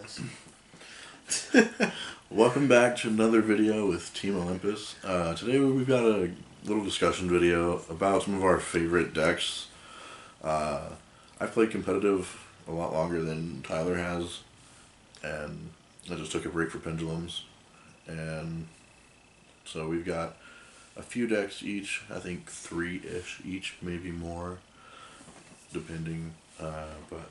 this. Welcome back to another video with Team Olympus. Today we've got a little discussion video about some of our favorite decks. I've played competitive a lot longer than Tyler has, and I just took a break for pendulums. And so we've got a few decks each, I think 3-ish each, maybe more, depending. But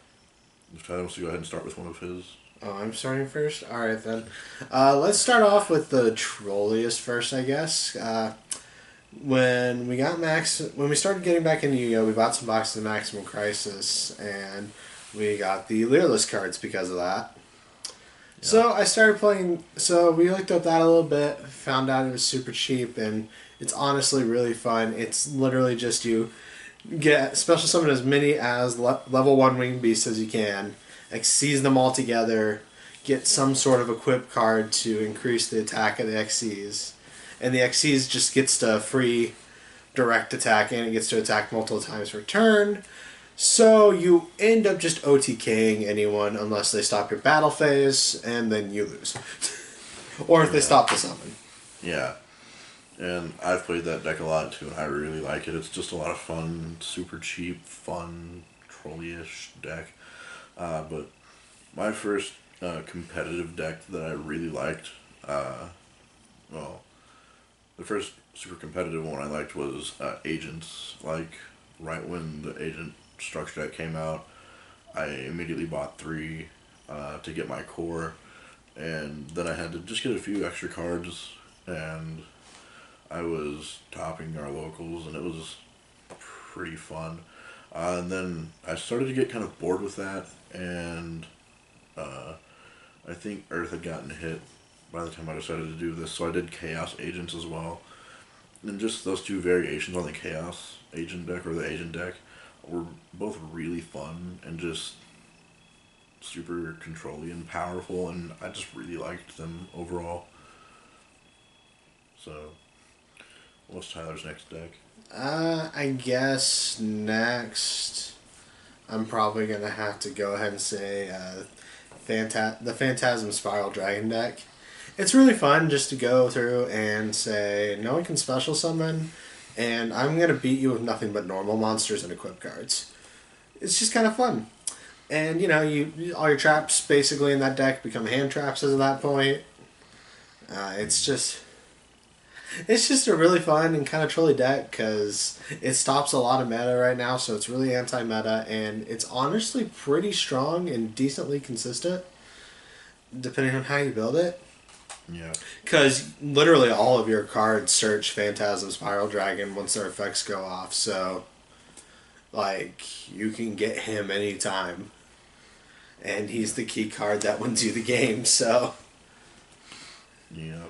if Tyler wants to go ahead and start with one of his. Oh, I'm starting first? Alright then. Let's start off with the trolliest first, I guess. When we started getting back into Yu-Gi-Oh, we bought some boxes of Maximum Crisis, and we got the Leerless cards because of that. Yeah. So I started playing, so we looked up that a little bit, found out it was super cheap, and it's honestly really fun. It's literally just you get special summon as many as level 1 winged beasts as you can, seize them all together, get some sort of equip card to increase the attack of the XCs, and the XCs just gets to free direct attack, and it gets to attack multiple times per turn. So you end up just OTKing anyone unless they stop your battle phase, and then you lose. Or if they stop the summon. Yeah. And I've played that deck a lot too, and I really like it. It's just a lot of fun, super cheap, fun, trolley-ish deck. But my first competitive deck that I really liked, well, the first super competitive one I liked was Agents. Like, right when the Agent structure deck came out, I immediately bought 3 to get my core, and then I had to just get a few extra cards, and I was topping our locals, and it was pretty fun. And then I started to get kind of bored with that, and I think Earth had gotten hit by the time I decided to do this, so I did Chaos Agents as well. And just those 2 variations on the Chaos Agent deck, or the Agent deck, were both really fun and just super controlly and powerful, and I just really liked them overall. So, what's Tyler's next deck? I guess next I'm probably going to have to go ahead and say the Phantasm Spiral Dragon deck. It's really fun just to go through and say, no one can special summon, and I'm going to beat you with nothing but normal monsters and equip cards. It's just kind of fun. And, you know, all your traps basically in that deck become hand traps as of that point. It's just a really fun and kind of trolly deck because it stops a lot of meta right now, so it's really anti-meta, and it's honestly pretty strong and decently consistent, depending on how you build it. Yeah. Because literally all of your cards search Phantasm Spiral Dragon once their effects go off, so, like, you can get him anytime. And he's the key card that wins you the game, so. Yeah.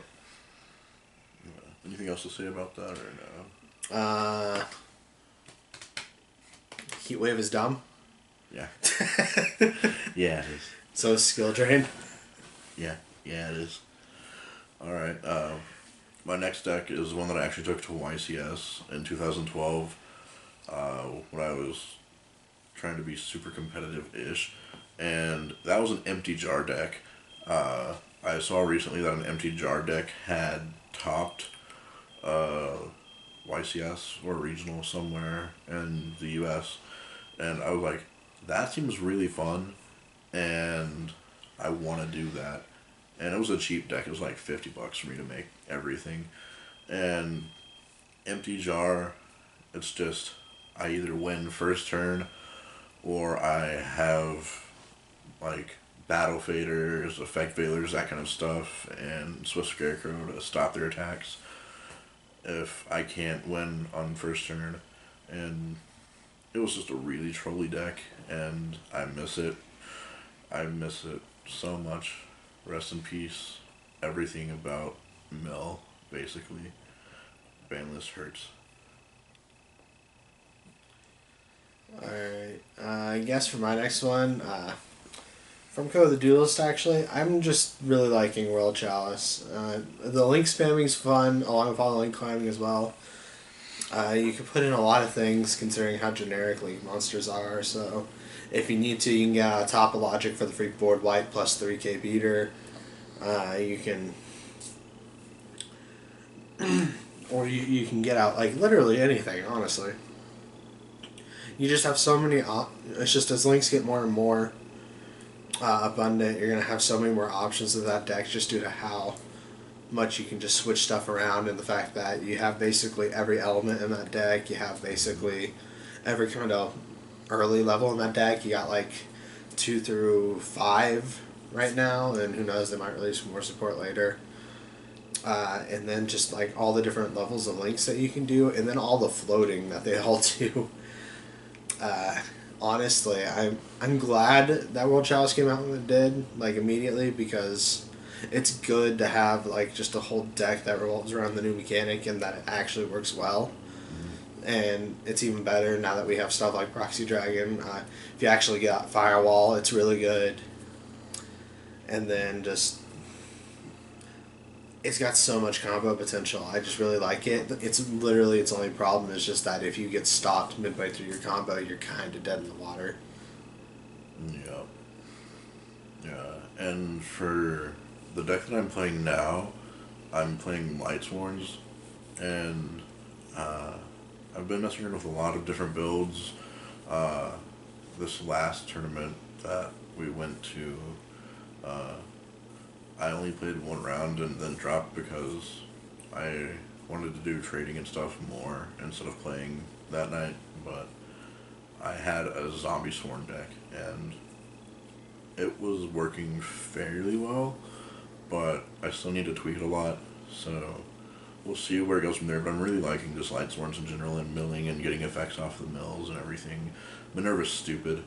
Anything else to say about that, or no? Heatwave is dumb. Yeah. Yeah, it is. So is Skill Drain. Yeah, it is. Alright, my next deck is one that I actually took to YCS in 2012, when I was trying to be super competitive-ish, and that was an empty jar deck. I saw recently that an empty jar deck had topped YCS or regional somewhere in the US, and I was like, that seems really fun, and I want to do that. And it was a cheap deck. It was like $50 for me to make everything. And empty jar, it's just, I either win first turn, or I have like battle faders, effect veilers, that kind of stuff, and Swift Scarecrow to stop their attacks if I can't win on first turn. And it was just a really trolly deck, and I miss it. I miss it so much. Rest in peace. Everything about Mill, basically. Banlist hurts. Alright, I guess for my next one, from Code of the Duelist, actually, I'm just really liking World Chalice. The link spamming's fun, along with all the link climbing as well. You can put in a lot of things, considering how generic link monsters are, so If you need to, you can get out top of Logic for the free board wipe plus 3K beater. You can, or you can get out like literally anything. Honestly, you just have so many. It's just as links get more and more abundant, you're gonna have so many more options of that deck just due to how much you can just switch stuff around and the fact that you have basically every element in that deck. You have basically every kind of early level in that deck. You got like 2 through 5 right now, and who knows, they might release more support later. And then just like all the different levels of links that you can do, and then all the floating that they all do. Honestly, I'm glad that World Chalice came out when it did, like immediately, because it's good to have like just a whole deck that revolves around the new mechanic and that it actually works well. And it's even better now that we have stuff like Proxy Dragon. If you actually get Firewall, it's really good. And then just it's got so much combo potential. I just really like it. It's literally its only problem is just that if you get stopped midway through your combo, you're kind of dead in the water. Yeah. Yeah. And for the deck that I'm playing now, I'm playing Lightsworns, and I've been messing around with a lot of different builds. This last tournament that we went to, I only played one round and then dropped because I wanted to do trading and stuff more instead of playing that night, but I had a Zombie Sworn deck, and it was working fairly well, but I still need to tweak it a lot, so we'll see where it goes from there. But I'm really liking just Lightsworns in general and milling and getting effects off the mills and everything. Minerva's stupid.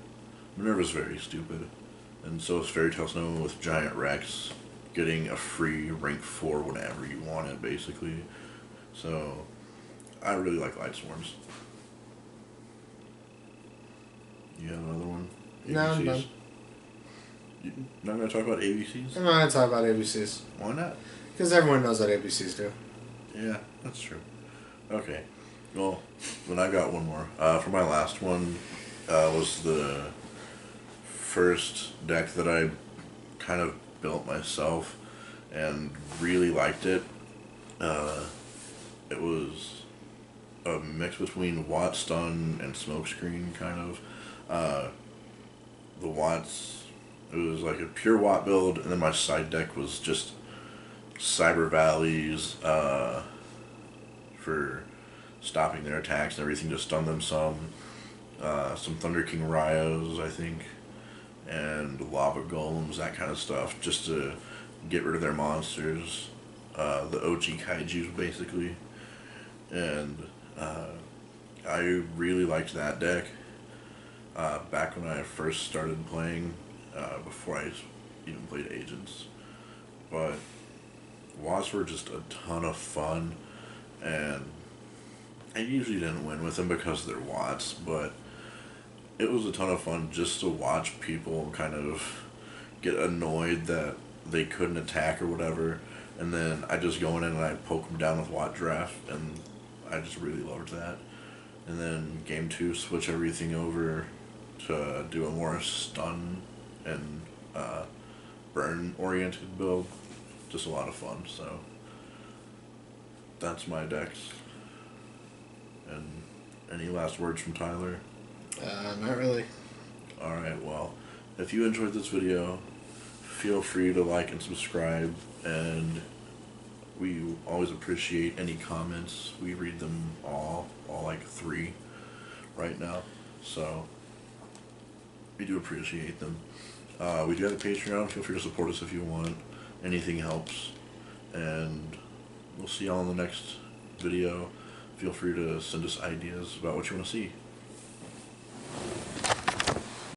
Minerva's very stupid. And so is Fairy Tail Snow with Giant Rex, getting a free rank 4 whenever you want it, basically. So I really like Lightsworns. You have another one? No, I'm done. You're not going to talk about ABCs? I'm not going to talk about ABCs. Why not? Because everyone knows what ABCs do. Yeah, that's true. Okay. Well, then I got one more. For my last one, was the first deck that I kind of built myself and really liked it. It was a mix between Watt Stun and Smokescreen, kind of. The Watts, it was like a pure Watt build, and then my side deck was just Cyber Valleys for stopping their attacks and everything to stun them some Thunder King Ryos, I think, and Lava Golems, that kind of stuff, just to get rid of their monsters, the OG Kaijus, basically. And I really liked that deck back when I first started playing, before I even played Agents. But Watts were just a ton of fun, and I usually didn't win with them because they're Watts, but it was a ton of fun just to watch people kind of get annoyed that they couldn't attack or whatever, and then I just go in and I poke them down with Watt Draft, and I just really loved that. And then game 2, switch everything over to do a more stun and burn oriented build. Just a lot of fun. So that's my decks. And any last words from Tyler? Not really. Alright, well, if you enjoyed this video, feel free to like and subscribe, and we always appreciate any comments. We read them all like 3 right now, so we do appreciate them. We do have a Patreon. Feel free to support us if you want. Anything helps. And we'll see y'all in the next video. Feel free to send us ideas about what you want to see.